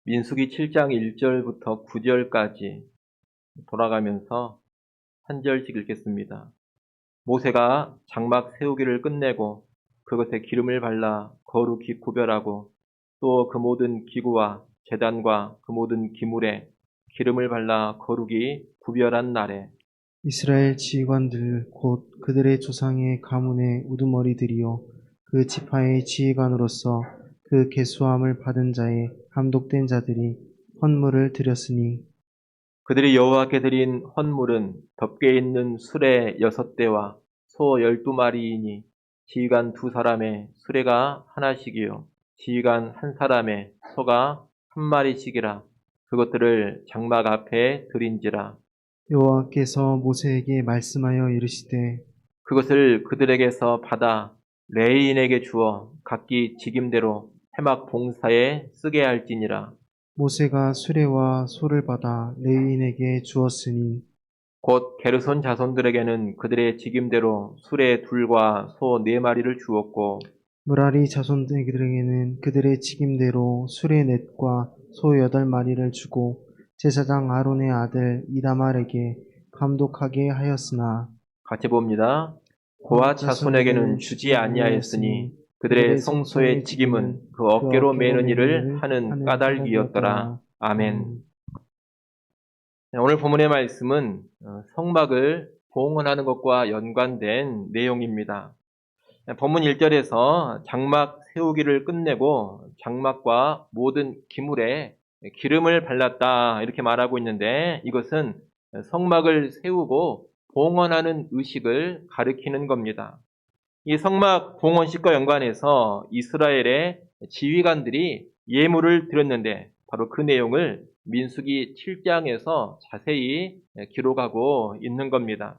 민수기 7장 1절부터 9절까지 돌아가면서 한 절씩 읽겠습니다. 모세가 장막 세우기를 끝내고 그것에 기름을 발라 거룩히 구별하고 또 그 모든 기구와 제단과 그 모든 기물에 기름을 발라 거룩히 구별한 날에 이스라엘 지휘관들 곧 그들의 조상의 가문의 우두머리들이요 그 지파의 지휘관으로서 그 계수함을 받은 자의 함독된 자들이 헌물을 드렸으니 그들이 여호와께 드린 헌물은 덮개 있는 수레 6대와 소 12마리이니 지휘관 2사람의 수레가 하나씩이요 지휘관 1사람의 소가 1마리씩이라 그것들을 장막 앞에 드린지라 여호와께서 모세에게 말씀하여 이르시되 그것을 그들에게서 받아 레위인에게 주어 각기 직임대로 회막 봉사에 쓰게 할지니라. 모세가 수레와 소를 받아 레위인에게 주었으니 곧 게르손 자손들에게는 그들의 직임대로 수레 2과 소 4마리를 주었고 무라리 자손들에게는 그들의 직임대로 수레 넷과 소 8마리를 주고 제사장 아론의 아들 이다말에게 감독하게 하였으나 같이 봅니다. 고아 자손에게는 주지 아니하였으니 그들의 성소의 직임은 그 어깨로 매는 일을 하는 까닭이었더라. 아멘. 오늘 본문의 말씀은 성막을 봉헌하는 것과 연관된 내용입니다. 본문 1절에서 장막 세우기를 끝내고 장막과 모든 기물에 기름을 발랐다 이렇게 말하고 있는데 이것은 성막을 세우고 봉헌하는 의식을 가리키는 겁니다. 이 성막 봉헌식과 연관해서 이스라엘의 지휘관들이 예물을 드렸는데 바로 그 내용을 민수기 7장에서 자세히 기록하고 있는 겁니다.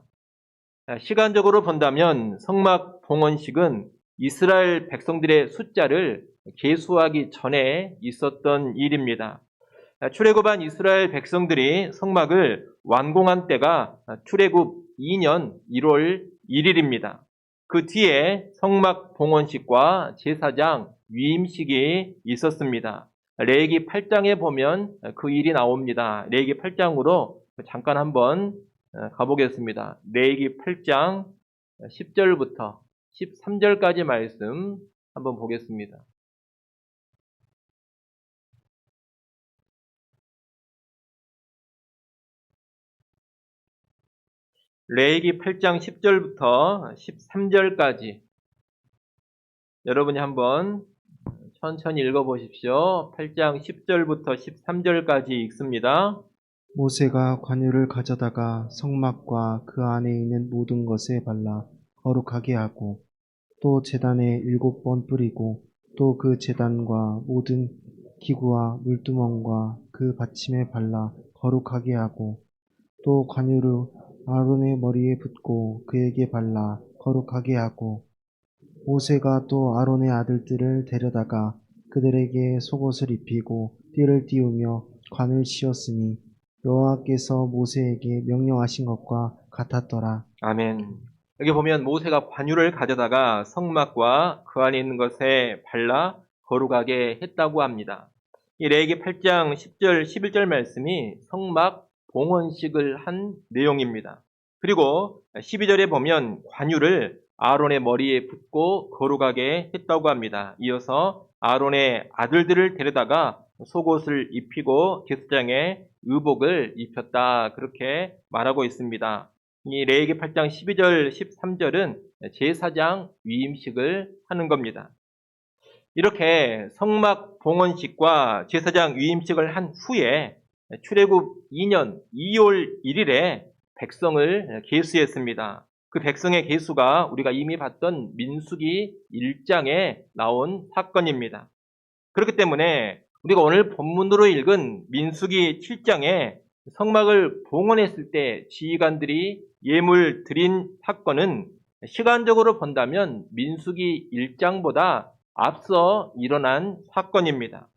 시간적으로 본다면 성막 봉헌식은 이스라엘 백성들의 숫자를 계수하기 전에 있었던 일입니다. 출애굽한 이스라엘 백성들이 성막을 완공한 때가 출애굽 2년 1월 1일입니다. 그 뒤에 성막 봉헌식과 제사장 위임식이 있었습니다. 레위기 8장에 보면 그 일이 나옵니다. 레위기 8장으로 잠깐 한번 가보겠습니다. 레위기 8장 10절부터 13절까지 말씀 한번 보겠습니다. 레위기 8장 10절부터 13절까지 여러분이 한번 천천히 읽어보십시오. 8장 10절부터 13절까지 읽습니다. 모세가 관유를 가져다가 성막과 그 안에 있는 모든 것에 발라 거룩하게 하고 또 제단에 7번 뿌리고 또 그 제단과 모든 기구와 물두멍과 그 받침에 발라 거룩하게 하고 또 관유를 아론의 머리에 붓고 그에게 발라 거룩하게 하고 모세가 또 아론의 아들들을 데려다가 그들에게 속옷을 입히고 띠를 띄우며 관을 씌웠으니 여호와께서 모세에게 명령하신 것과 같았더라. 아멘. 여기 보면 모세가 관유를 가져다가 성막과 그 안에 있는 것에 발라 거룩하게 했다고 합니다. 이 레위기 8장 10절, 11절 말씀이 성막 봉헌식을 한 내용입니다. 그리고 12절에 보면 관유를 아론의 머리에 붓고 거룩하게 했다고 합니다. 이어서 아론의 아들들을 데려다가 속옷을 입히고 제사장의 의복을 입혔다 그렇게 말하고 있습니다. 이 레위기 8장 12절, 13절은 제사장 위임식을 하는 겁니다. 이렇게 성막 봉헌식과 제사장 위임식을 한 후에 출애굽 2년 2월 1일에 백성을 계수했습니다. 그 백성의 계수가 우리가 이미 봤던 민수기 1장에 나온 사건입니다. 그렇기 때문에 우리가 오늘 본문으로 읽은 민수기 7장에 성막을 봉헌했을 때 지휘관들이 예물 드린 사건은 시간적으로 본다면 민수기 1장보다 앞서 일어난 사건입니다.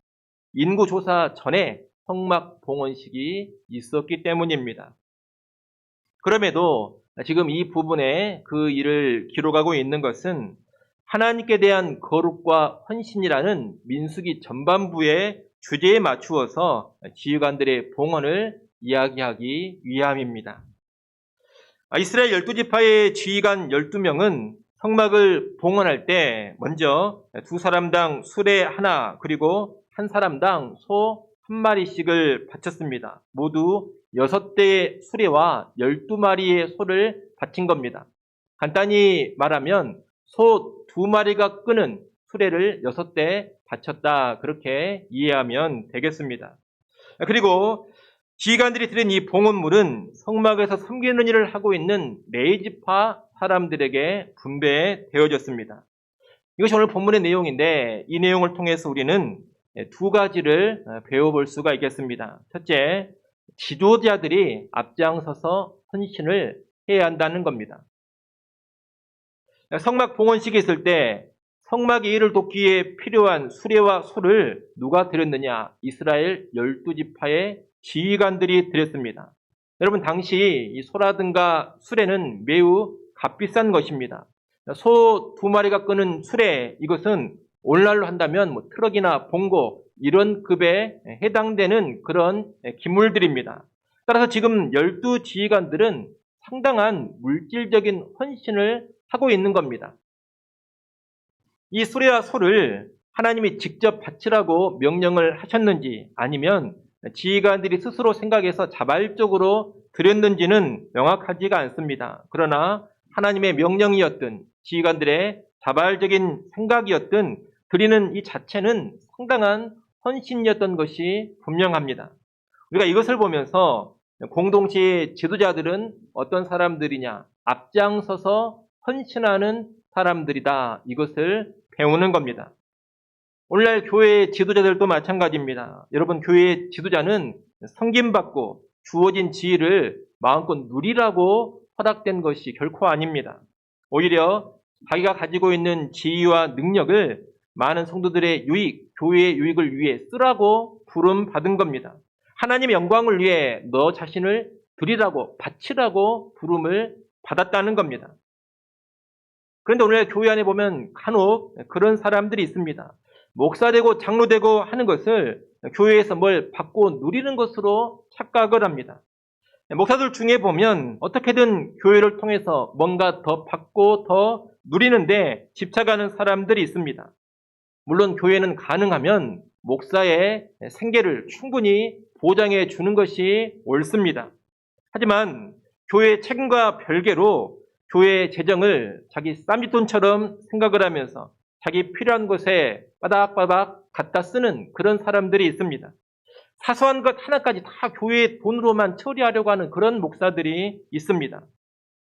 인구조사 전에 성막 봉헌식이 있었기 때문입니다. 그럼에도 지금 이 부분에 그 일을 기록하고 있는 것은 하나님께 대한 거룩과 헌신이라는 민수기 전반부의 주제에 맞추어서 지휘관들의 봉헌을 이야기하기 위함입니다. 이스라엘 12지파의 지휘관 12명은 성막을 봉헌할 때 먼저 두 사람당 수레 하나 그리고 한 사람당 소 한 마리씩을 바쳤습니다. 모두 6대의 수레와 12마리의 소를 바친 겁니다. 간단히 말하면 소 2마리가 끄는 수레를 6대 바쳤다, 그렇게 이해하면 되겠습니다. 그리고 지휘관들이 드린 이 봉헌물은 성막에서 섬기는 일을 하고 있는 레위지파 사람들에게 분배되어졌습니다. 이것이 오늘 본문의 내용인데, 이 내용을 통해서 우리는 두 가지를 배워볼 수가 있겠습니다. 첫째, 지도자들이 앞장서서 헌신을 해야 한다는 겁니다. 성막 봉헌식이 있을 때 성막의 일을 돕기 위해 필요한 수레와 소를 누가 드렸느냐? 이스라엘 12지파의 지휘관들이 드렸습니다. 여러분, 당시 이 소라든가 수레는 매우 값비싼 것입니다. 소 2마리가 끄는 수레, 이것은 오늘날로 한다면 트럭이나 봉고 이런 급에 해당되는 그런 기물들입니다. 따라서 지금 12지휘관들은 상당한 물질적인 헌신을 하고 있는 겁니다. 이 수레와 소를 하나님이 직접 바치라고 명령을 하셨는지, 아니면 지휘관들이 스스로 생각해서 자발적으로 드렸는지는 명확하지가 않습니다. 그러나 하나님의 명령이었든 지휘관들의 자발적인 생각이었든 드리는 이 자체는 상당한 헌신이었던 것이 분명합니다. 우리가 이것을 보면서 공동체의 지도자들은 어떤 사람들이냐? 앞장서서 헌신하는 사람들이다, 이것을 배우는 겁니다. 오늘날 교회의 지도자들도 마찬가지입니다. 여러분, 교회의 지도자는 섬김받고 주어진 지위를 마음껏 누리라고 허락된 것이 결코 아닙니다. 오히려 자기가 가지고 있는 지위와 능력을 많은 성도들의 유익, 교회의 유익을 위해 쓰라고 부름받은 겁니다. 하나님의 영광을 위해 너 자신을 드리라고, 바치라고 부름을 받았다는 겁니다. 그런데 오늘 교회 안에 보면 간혹 그런 사람들이 있습니다. 목사 되고 장로 되고 하는 것을 교회에서 뭘 받고 누리는 것으로 착각을 합니다. 목사들 중에 보면 어떻게든 교회를 통해서 뭔가 더 받고 더 누리는데 집착하는 사람들이 있습니다. 물론 교회는 가능하면 목사의 생계를 충분히 보장해 주는 것이 옳습니다. 하지만 교회의 책임과 별개로 교회의 재정을 자기 쌈짓돈처럼 생각을 하면서 자기 필요한 곳에 빠닥빠닥 갖다 쓰는 그런 사람들이 있습니다. 사소한 것 하나까지 다 교회의 돈으로만 처리하려고 하는 그런 목사들이 있습니다.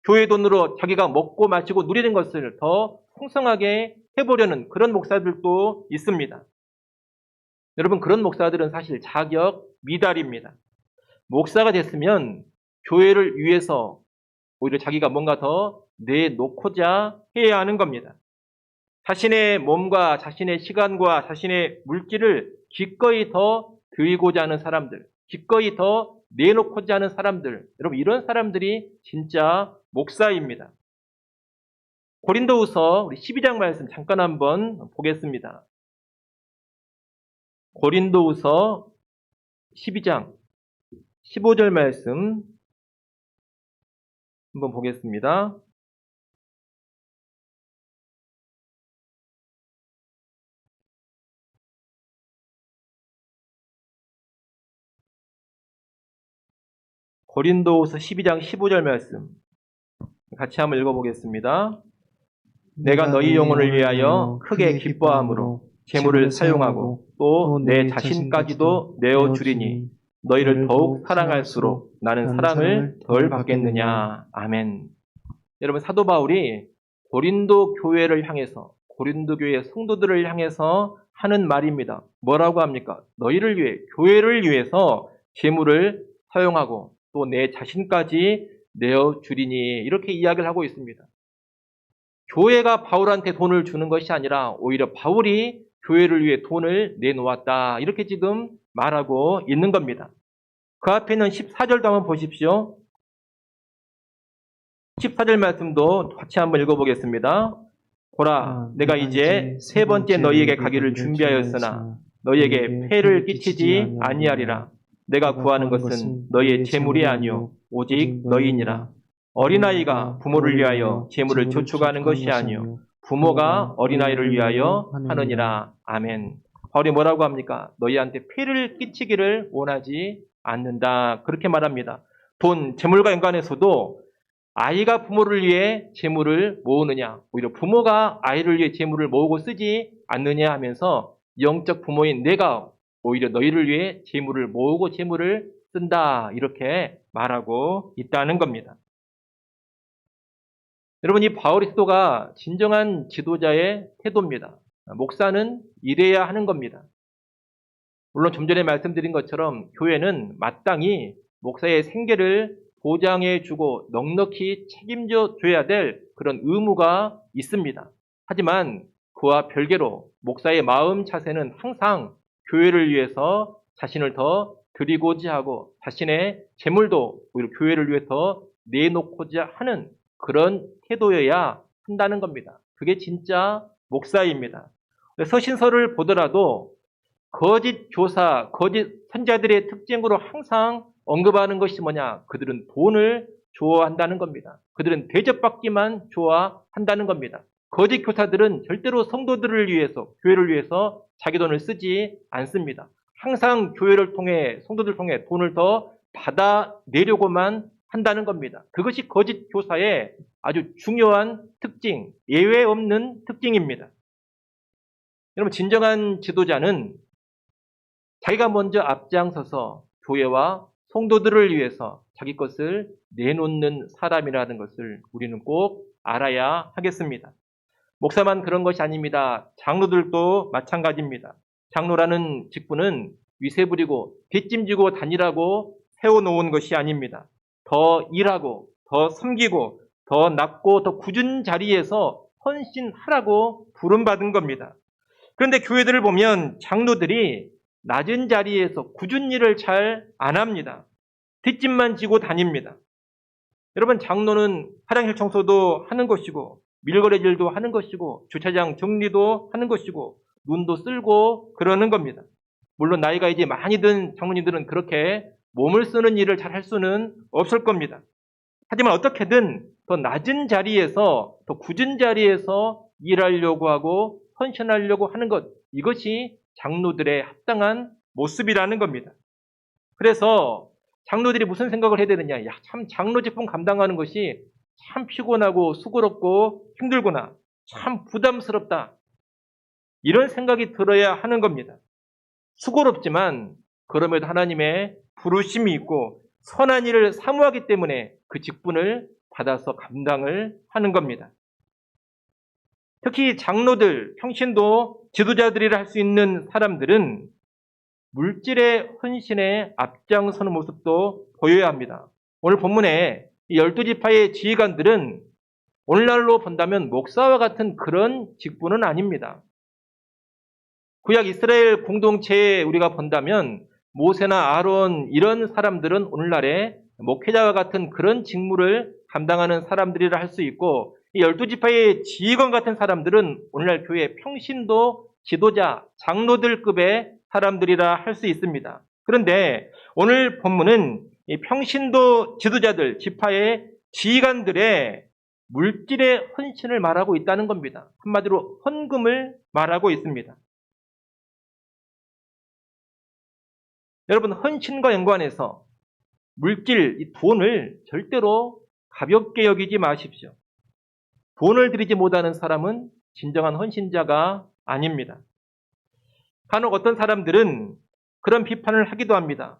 교회 돈으로 자기가 먹고 마시고 누리는 것을 더 풍성하게 해보려는 그런 목사들도 있습니다. 여러분, 그런 목사들은 사실 자격 미달입니다. 목사가 됐으면 교회를 위해서 오히려 자기가 뭔가 더 내놓고자 해야 하는 겁니다. 자신의 몸과 자신의 시간과 자신의 물질을 기꺼이 더 드리고자 하는 사람들, 기꺼이 더 내놓고자 하는 사람들, 여러분, 이런 사람들이 진짜 목사입니다. 고린도후서 우리 12장 말씀 잠깐 한번 보겠습니다. 고린도후서 12장 15절 말씀 한번 보겠습니다. 고린도후서 12장 15절 말씀 같이 한번 읽어보겠습니다. 내가 너희 영혼을 위하여 크게 기뻐함으로 재물을 사용하고 또 내 자신까지도 내어주리니 너희를 더욱 사랑할수록 나는 사랑을 덜 받겠느냐. 아멘. 여러분, 사도 바울이 고린도 교회를 향해서, 고린도 교회 성도들을 향해서 하는 말입니다. 뭐라고 합니까? 너희를 위해, 교회를 위해서 재물을 사용하고 또 내 자신까지 내어주리니, 이렇게 이야기를 하고 있습니다. 교회가 바울한테 돈을 주는 것이 아니라 오히려 바울이 교회를 위해 돈을 내놓았다, 이렇게 지금 말하고 있는 겁니다. 그 앞에 있는 14절도 한번 보십시오. 14절 말씀도 같이 한번 읽어보겠습니다. 보라, 내가 이제 세 번째 너희에게 가기를 준비하였으나 너희에게 폐를 끼치지 아니하리라. 내가 구하는 것은 너희의 재물이 아니요 오직 너희니라. 어린아이가 부모를 위하여 재물을 저축하는 것이 아니요 부모가 어린아이를 위하여 하느니라. 아멘. 바울이 뭐라고 합니까? 너희한테 폐를 끼치기를 원하지 않는다. 그렇게 말합니다. 돈, 재물과 연관해서도 아이가 부모를 위해 재물을 모으느냐, 오히려 부모가 아이를 위해 재물을 모으고 쓰지 않느냐 하면서 영적 부모인 내가 오히려 너희를 위해 재물을 모으고 재물을 쓴다. 이렇게 말하고 있다는 겁니다. 여러분, 이 바울의 태도가 진정한 지도자의 태도입니다. 목사는 이래야 하는 겁니다. 물론 좀 전에 말씀드린 것처럼 교회는 마땅히 목사의 생계를 보장해주고 넉넉히 책임져 줘야 될 그런 의무가 있습니다. 하지만 그와 별개로 목사의 마음 자세는 항상 교회를 위해서 자신을 더 드리고자 하고 자신의 재물도 오히려 교회를 위해서 내놓고자 하는 그런 태도여야 한다는 겁니다. 그게 진짜 목사입니다. 서신서를 보더라도 거짓 교사, 거짓 선자들의 특징으로 항상 언급하는 것이 뭐냐? 그들은 돈을 좋아한다는 겁니다. 그들은 대접받기만 좋아한다는 겁니다. 거짓 교사들은 절대로 성도들을 위해서, 교회를 위해서 자기 돈을 쓰지 않습니다. 항상 교회를 통해, 성도들을 통해 돈을 더 받아내려고만 한다는 겁니다. 그것이 거짓 교사의 아주 중요한 특징, 예외 없는 특징입니다. 여러분, 진정한 지도자는 자기가 먼저 앞장서서 교회와 성도들을 위해서 자기 것을 내놓는 사람이라는 것을 우리는 꼭 알아야 하겠습니다. 목사만 그런 것이 아닙니다. 장로들도 마찬가지입니다. 장로라는 직분은 위세 부리고 뒷짐지고 다니라고 세워놓은 것이 아닙니다. 더 일하고 더 섬기고 더 낮고 더 굳은 자리에서 헌신하라고 부름받은 겁니다. 그런데 교회들을 보면 장로들이 낮은 자리에서 굳은 일을 잘 안 합니다. 뒷짐만 지고 다닙니다. 여러분, 장로는 화장실 청소도 하는 것이고 밀거래질도 하는 것이고 주차장 정리도 하는 것이고 눈도 쓸고 그러는 겁니다. 물론 나이가 이제 많이 든 장로님들은 그렇게 몸을 쓰는 일을 잘 할 수는 없을 겁니다. 하지만 어떻게든 더 낮은 자리에서 더 굳은 자리에서 일하려고 하고 헌신하려고 하는 것, 이것이 장로들의 합당한 모습이라는 겁니다. 그래서 장로들이 무슨 생각을 해야 되느냐? 야, 참 장로 직분 감당하는 것이 참 피곤하고 수고롭고 힘들구나. 참 부담스럽다. 이런 생각이 들어야 하는 겁니다. 수고롭지만 그럼에도 하나님의 부르심이 있고 선한 일을 사모하기 때문에 그 직분을 받아서 감당을 하는 겁니다. 특히 장로들, 평신도 지도자들이라 할 수 있는 사람들은 물질의 헌신에 앞장서는 모습도 보여야 합니다. 오늘 본문에 이 12지파의 지휘관들은 오늘날로 본다면 목사와 같은 그런 직분은 아닙니다. 구약 이스라엘 공동체에 우리가 본다면 모세나 아론 이런 사람들은 오늘날의 목회자와 같은 그런 직무를 감당하는 사람들이라 할 수 있고 이 12지파의 지휘관 같은 사람들은 오늘날 교회 평신도 지도자, 장로들급의 사람들이라 할 수 있습니다. 그런데 오늘 본문은 이 평신도 지도자들, 지파의 지휘관들의 물질의 헌신을 말하고 있다는 겁니다. 한마디로 헌금을 말하고 있습니다. 여러분, 헌신과 연관해서 물질, 이 돈을 절대로 가볍게 여기지 마십시오. 돈을 들이지 못하는 사람은 진정한 헌신자가 아닙니다. 간혹 어떤 사람들은 그런 비판을 하기도 합니다.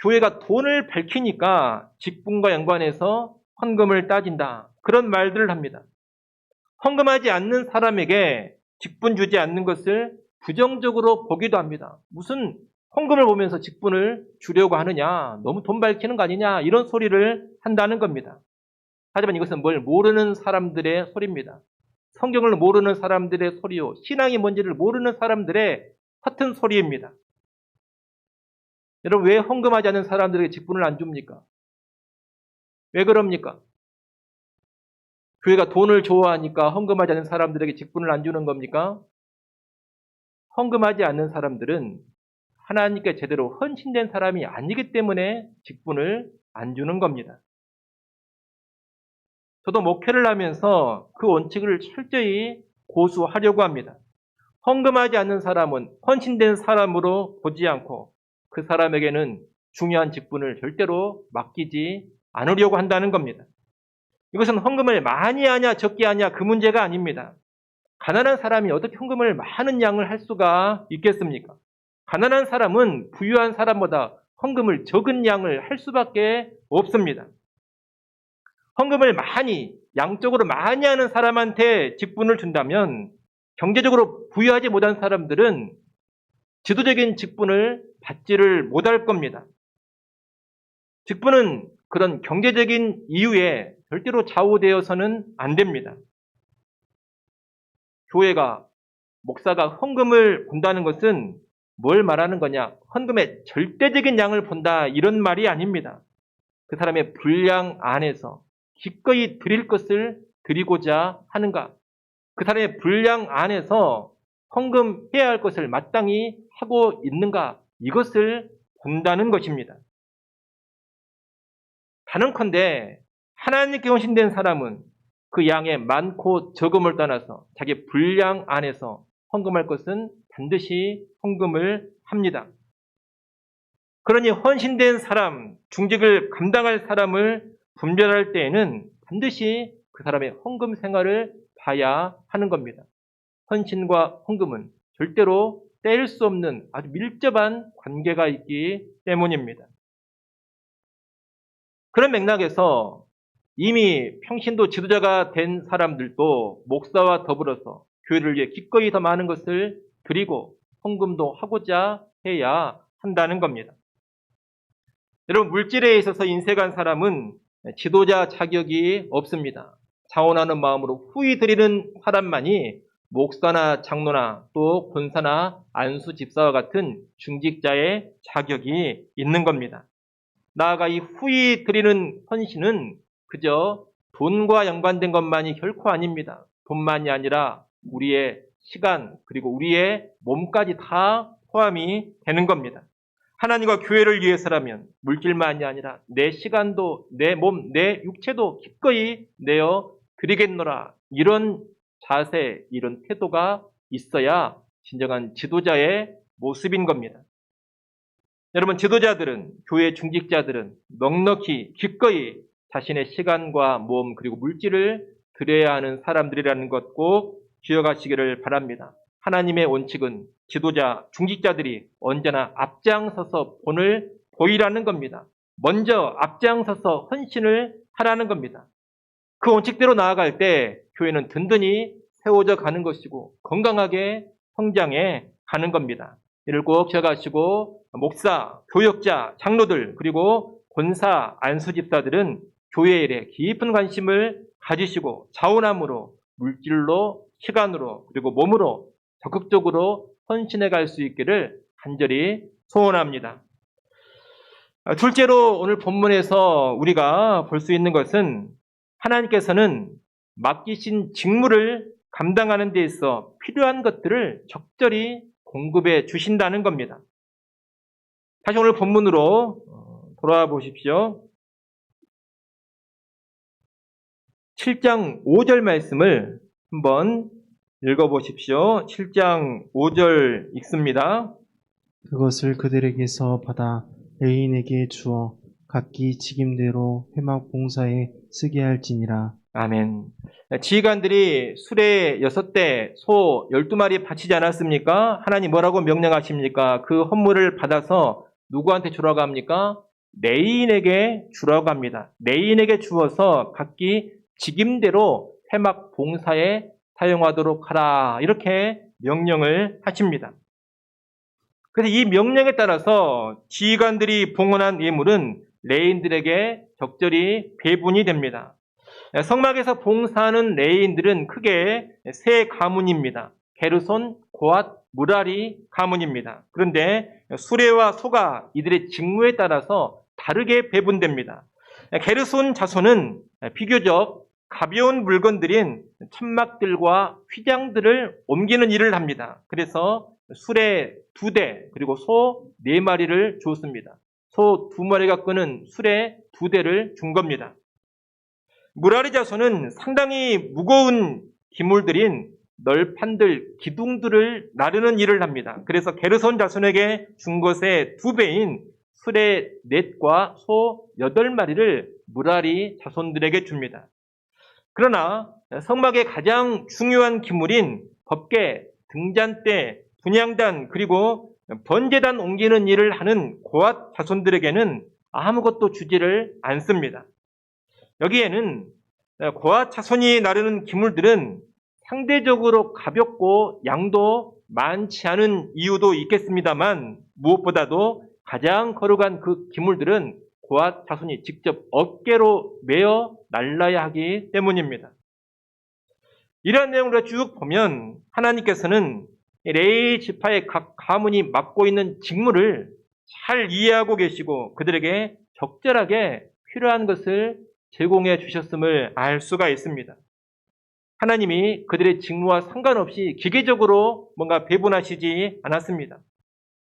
교회가 돈을 밝히니까 직분과 연관해서 헌금을 따진다. 그런 말들을 합니다. 헌금하지 않는 사람에게 직분 주지 않는 것을 부정적으로 보기도 합니다. 무슨 헌금을 보면서 직분을 주려고 하느냐, 너무 돈 밝히는 거 아니냐, 이런 소리를 한다는 겁니다. 하지만 이것은 뭘 모르는 사람들의 소리입니다. 성경을 모르는 사람들의 소리요, 신앙이 뭔지를 모르는 사람들의 허튼 소리입니다. 여러분, 왜 헌금하지 않는 사람들에게 직분을 안 줍니까? 왜 그럽니까? 교회가 돈을 좋아하니까 헌금하지 않는 사람들에게 직분을 안 주는 겁니까? 헌금하지 않는 사람들은 하나님께 제대로 헌신된 사람이 아니기 때문에 직분을 안 주는 겁니다. 저도 목회를 하면서 그 원칙을 철저히 고수하려고 합니다. 헌금하지 않는 사람은 헌신된 사람으로 보지 않고 그 사람에게는 중요한 직분을 절대로 맡기지 않으려고 한다는 겁니다. 이것은 헌금을 많이 하냐 적게 하냐 그 문제가 아닙니다. 가난한 사람이 어떻게 헌금을 많은 양을 할 수가 있겠습니까? 가난한 사람은 부유한 사람보다 헌금을 적은 양을 할 수밖에 없습니다. 헌금을 많이, 양적으로 많이 하는 사람한테 직분을 준다면 경제적으로 부유하지 못한 사람들은 지도적인 직분을 받지를 못할 겁니다. 직분은 그런 경제적인 이유에 절대로 좌우되어서는 안 됩니다. 교회가, 목사가 헌금을 본다는 것은 뭘 말하는 거냐? 헌금의 절대적인 양을 본다 이런 말이 아닙니다. 그 사람의 분량 안에서 기꺼이 드릴 것을 드리고자 하는가? 그 사람의 분량 안에서 헌금해야 할 것을 마땅히 하고 있는가? 이것을 본다는 것입니다. 단언컨대 하나님께 헌신된 사람은 그 양의 많고 적음을 떠나서 자기 분량 안에서 헌금할 것은 반드시 헌금을 합니다. 그러니 헌신된 사람, 중직을 감당할 사람을 분별할 때에는 반드시 그 사람의 헌금 생활을 봐야 하는 겁니다. 헌신과 헌금은 절대로 뗄 수 없는 아주 밀접한 관계가 있기 때문입니다. 그런 맥락에서 이미 평신도 지도자가 된 사람들도 목사와 더불어서 교회를 위해 기꺼이 더 많은 것을 드리고 헌금도 하고자 해야 한다는 겁니다. 여러분, 물질에 있어서 인색한 사람은 지도자 자격이 없습니다. 자원하는 마음으로 후히 드리는 사람만이 목사나 장로나 또 권사나 안수 집사와 같은 중직자의 자격이 있는 겁니다. 나아가 이 후히 드리는 헌신은 그저 돈과 연관된 것만이 결코 아닙니다. 돈만이 아니라 우리의 시간 그리고 우리의 몸까지 다 포함이 되는 겁니다. 하나님과 교회를 위해서라면 물질만이 아니라 내 시간도 내 몸, 내 육체도 기꺼이 내어 드리겠노라. 이런 자세, 이런 태도가 있어야 진정한 지도자의 모습인 겁니다. 여러분, 지도자들은, 교회 중직자들은 넉넉히 기꺼이 자신의 시간과 몸 그리고 물질을 드려야 하는 사람들이라는 것 꼭 기억하시기를 바랍니다. 하나님의 원칙은 지도자, 중직자들이 언제나 앞장서서 본을 보이라는 겁니다. 먼저 앞장서서 헌신을 하라는 겁니다. 그 원칙대로 나아갈 때 교회는 든든히 세워져 가는 것이고 건강하게 성장해 가는 겁니다. 이를 꼭 기억하시고 목사, 교역자, 장로들 그리고 권사, 안수집사들은 교회 일에 깊은 관심을 가지시고 자원함으로 물질로 시간으로 그리고 몸으로 적극적으로 헌신해 갈 수 있기를 간절히 소원합니다. 둘째로 오늘 본문에서 우리가 볼 수 있는 것은 하나님께서는 맡기신 직무를 감당하는 데 있어 필요한 것들을 적절히 공급해 주신다는 겁니다. 다시 오늘 본문으로 돌아와 보십시오. 7장 5절 말씀을 한번 읽어보십시오. 7장 5절 읽습니다. 그것을 그들에게서 받아 레인에게 주어 각기 직임대로 회막 봉사에 쓰게 할지니라. 아멘. 지휘관들이 수레 6대, 소 12마리 바치지 않았습니까? 하나님 뭐라고 명령하십니까? 그 헌물을 받아서 누구한테 주라고 합니까? 레인에게 주라고 합니다. 레인에게 주어서 각기 직임대로 회막 봉사에 사용하도록 하라. 이렇게 명령을 하십니다. 그래서 이 명령에 따라서 지휘관들이 봉헌한 예물은 레인들에게 적절히 배분이 됩니다. 성막에서 봉사하는 레인들은 크게 세 가문입니다. 게르손, 고앗, 무라리 가문입니다. 그런데 수레와 소가 이들의 직무에 따라서 다르게 배분됩니다. 게르손 자손은 비교적 가벼운 물건들인 천막들과 휘장들을 옮기는 일을 합니다. 그래서 수레 2대 그리고 소 4마리를 주었습니다. 소 2마리가 끄는 수레 2대를 준 겁니다. 무라리 자손은 상당히 무거운 기물들인 널판들, 기둥들을 나르는 일을 합니다. 그래서 게르손 자손에게 준 것의 2배인 수레 4과 소 8마리를 무라리 자손들에게 줍니다. 그러나 성막의 가장 중요한 기물인 법궤, 등잔대, 분향단 그리고 번제단 옮기는 일을 하는 고앗 자손들에게는 아무것도 주지를 않습니다. 여기에는 고앗 자손이 나르는 기물들은 상대적으로 가볍고 양도 많지 않은 이유도 있겠습니다만 무엇보다도 가장 거룩한 그 기물들은 고앗 자손이 직접 어깨로 메어 날라야 하기 때문입니다. 이러한 내용을 쭉 보면 하나님께서는 레위 지파의 각 가문이 맡고 있는 직무를 잘 이해하고 계시고 그들에게 적절하게 필요한 것을 제공해 주셨음을 알 수가 있습니다. 하나님이 그들의 직무와 상관없이 기계적으로 뭔가 배분하시지 않았습니다.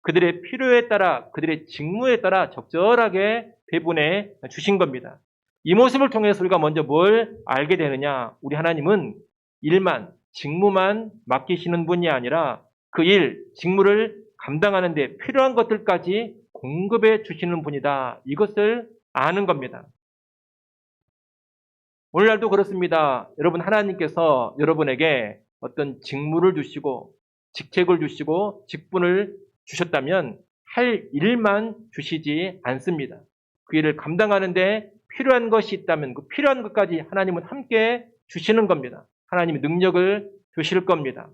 그들의 필요에 따라 그들의 직무에 따라 적절하게 배분해 주신 겁니다. 이 모습을 통해서 우리가 먼저 뭘 알게 되느냐? 우리 하나님은 일만, 직무만 맡기시는 분이 아니라 그 일, 직무를 감당하는 데 필요한 것들까지 공급해 주시는 분이다. 이것을 아는 겁니다. 오늘날도 그렇습니다. 여러분, 하나님께서 여러분에게 어떤 직무를 주시고 직책을 주시고 직분을 주셨다면 할 일만 주시지 않습니다. 그 일을 감당하는 데 필요한 것이 있다면 그 필요한 것까지 하나님은 함께 주시는 겁니다. 하나님이 능력을 주실 겁니다.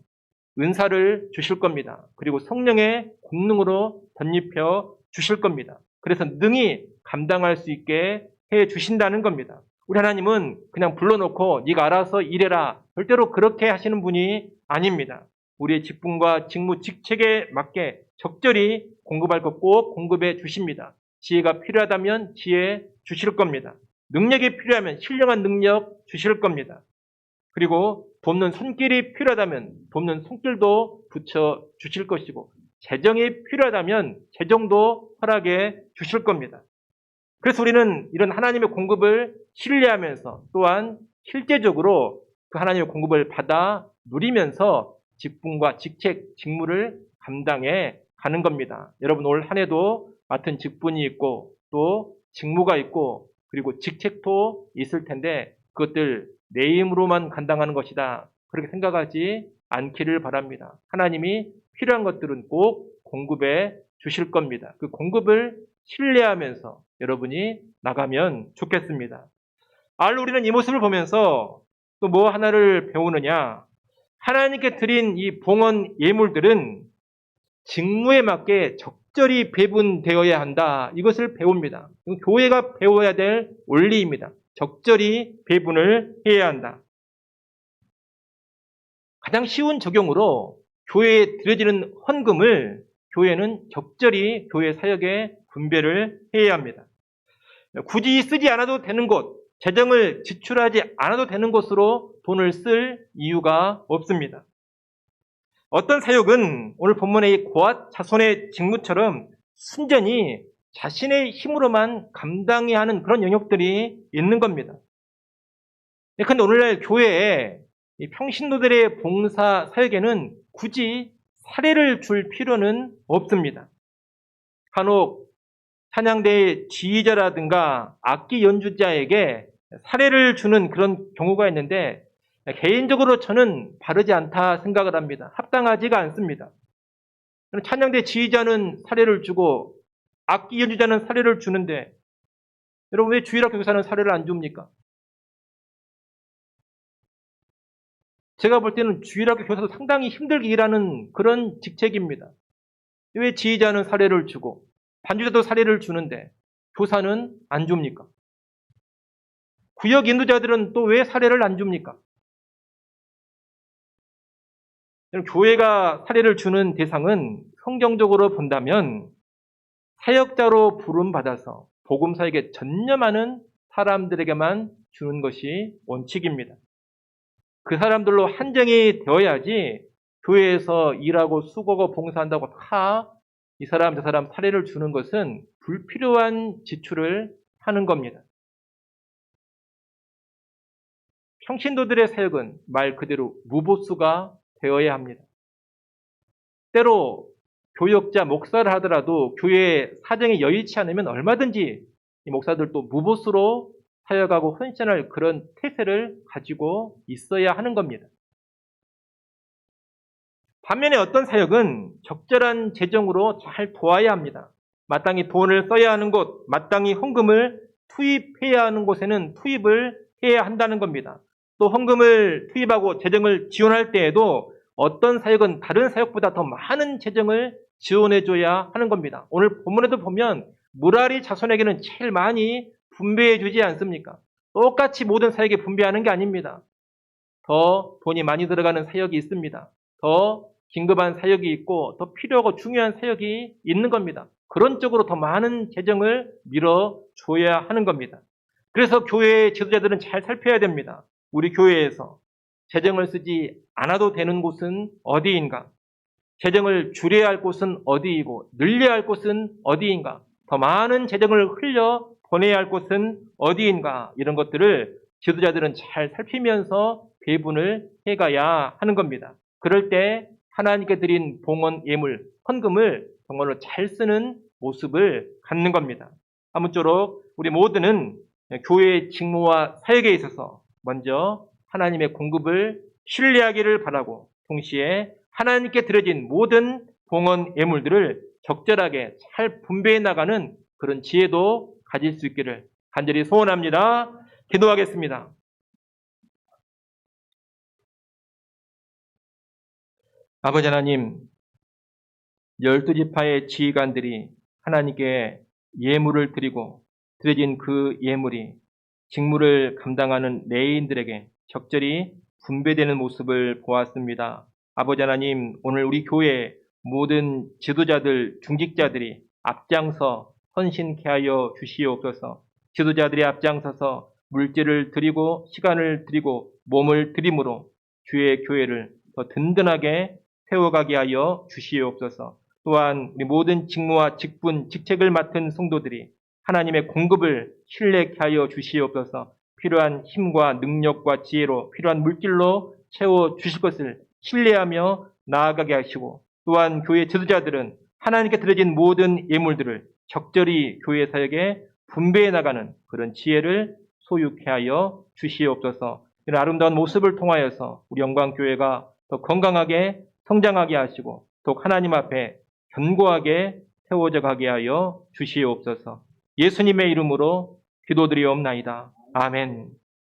은사를 주실 겁니다. 그리고 성령의 권능으로 덧입혀 주실 겁니다. 그래서 능히 감당할 수 있게 해 주신다는 겁니다. 우리 하나님은 그냥 불러놓고 네가 알아서 일해라. 절대로 그렇게 하시는 분이 아닙니다. 우리의 직분과 직무, 직책에 맞게 적절히 공급할 것 꼭 공급해 주십니다. 지혜가 필요하다면 지혜 주실 겁니다. 능력이 필요하면 신령한 능력 주실 겁니다. 그리고 돕는 손길이 필요하다면 돕는 손길도 붙여 주실 것이고 재정이 필요하다면 재정도 허락해 주실 겁니다. 그래서 우리는 이런 하나님의 공급을 신뢰하면서 또한 실제적으로 그 하나님의 공급을 받아 누리면서 직분과 직책, 직무를 감당해 가는 겁니다. 여러분 올 한 해도 맡은 직분이 있고 또 직무가 있고 그리고 직책도 있을 텐데 그것들 내 힘으로만 감당하는 것이다. 그렇게 생각하지 않기를 바랍니다. 하나님이 필요한 것들은 꼭 공급해 주실 겁니다. 그 공급을 신뢰하면서 여러분이 나가면 좋겠습니다. 우리는 이 모습을 보면서 또 뭐 하나를 배우느냐? 하나님께 드린 이 봉헌 예물들은 직무에 맞게 적절히 배분되어야 한다. 이것을 배웁니다. 교회가 배워야 될 원리입니다. 적절히 배분을 해야 한다. 가장 쉬운 적용으로 교회에 드려지는 헌금을 교회는 적절히 교회 사역에 분배를 해야 합니다. 굳이 쓰지 않아도 되는 곳, 재정을 지출하지 않아도 되는 곳으로 돈을 쓸 이유가 없습니다. 어떤 사역은 오늘 본문의 이 고앗 자손의 직무처럼 순전히 자신의 힘으로만 감당해야 하는 그런 영역들이 있는 겁니다. 그런데 오늘날 교회에 평신도들의 봉사 사역에는 굳이 사례를 줄 필요는 없습니다. 간혹 찬양대의 지휘자라든가 악기 연주자에게 사례를 주는 그런 경우가 있는데 개인적으로 저는 바르지 않다 생각을 합니다. 합당하지가 않습니다. 찬양대 지휘자는 사례를 주고 악기 연주자는 사례를 주는데 여러분 왜 주일학교 교사는 사례를 안 줍니까? 제가 볼 때는 주일학교 교사도 상당히 힘들게 일하는 그런 직책입니다. 왜 지휘자는 사례를 주고 반주자도 사례를 주는데 교사는 안 줍니까? 구역 인도자들은 또 왜 사례를 안 줍니까? 교회가 사례를 주는 대상은 성경적으로 본다면 사역자로 부름받아서 복음 사역에 전념하는 사람들에게만 주는 것이 원칙입니다. 그 사람들로 한정이 되어야지 교회에서 일하고 수고하고 봉사한다고 다 이 사람 저 사람 사례를 주는 것은 불필요한 지출을 하는 겁니다. 평신도들의 사역은 말 그대로 무보수가 되어야 합니다. 때로 교역자, 목사를 하더라도 교회에 사정이 여의치 않으면 얼마든지 이 목사들도 무보수로 사역하고 헌신할 그런 태세를 가지고 있어야 하는 겁니다. 반면에 어떤 사역은 적절한 재정으로 잘 도와야 합니다. 마땅히 돈을 써야 하는 곳, 마땅히 헌금을 투입해야 하는 곳에는 투입을 해야 한다는 겁니다. 또 헌금을 투입하고 재정을 지원할 때에도 어떤 사역은 다른 사역보다 더 많은 재정을 지원해줘야 하는 겁니다. 오늘 본문에도 보면 무라리 자손에게는 제일 많이 분배해 주지 않습니까? 똑같이 모든 사역에 분배하는 게 아닙니다. 더 돈이 많이 들어가는 사역이 있습니다. 더 긴급한 사역이 있고 더 필요하고 중요한 사역이 있는 겁니다. 그런 쪽으로 더 많은 재정을 밀어줘야 하는 겁니다. 그래서 교회의 지도자들은 잘 살펴야 됩니다. 우리 교회에서 재정을 쓰지 않아도 되는 곳은 어디인가? 재정을 줄여야 할 곳은 어디이고 늘려야 할 곳은 어디인가? 더 많은 재정을 흘려 보내야 할 곳은 어디인가? 이런 것들을 지도자들은 잘 살피면서 배분을 해가야 하는 겁니다. 그럴 때 하나님께 드린 봉헌 예물, 헌금을 정말로 잘 쓰는 모습을 갖는 겁니다. 아무쪼록 우리 모두는 교회의 직무와 사역에 있어서 먼저 하나님의 공급을 신뢰하기를 바라고 동시에 하나님께 드려진 모든 봉헌 예물들을 적절하게 잘 분배해 나가는 그런 지혜도 가질 수 있기를 간절히 소원합니다. 기도하겠습니다. 아버지 하나님, 12지파의 지휘관들이 하나님께 예물을 드리고 드려진 그 예물이 직무를 감당하는 레위인들에게 적절히 분배되는 모습을 보았습니다. 아버지 하나님, 오늘 우리 교회 모든 지도자들, 중직자들이 앞장서 헌신케 하여 주시옵소서. 지도자들이 앞장서서 물질을 드리고 시간을 드리고 몸을 드림으로 주의 교회를 더 든든하게 세워가게 하여 주시옵소서. 또한 우리 모든 직무와 직분, 직책을 맡은 성도들이 하나님의 공급을 신뢰케 하여 주시옵소서. 필요한 힘과 능력과 지혜로 필요한 물질로 채워 주실 것을 신뢰하며 나아가게 하시고, 또한 교회 지도자들은 하나님께 드려진 모든 예물들을 적절히 교회 사역에 분배해 나가는 그런 지혜를 소유케 하여 주시옵소서. 이런 아름다운 모습을 통하여서 우리 영광교회가 더 건강하게 성장하게 하시고 또 하나님 앞에 견고하게 세워져 가게 하여 주시옵소서. 예수님의 이름으로 기도드리옵나이다. 아멘.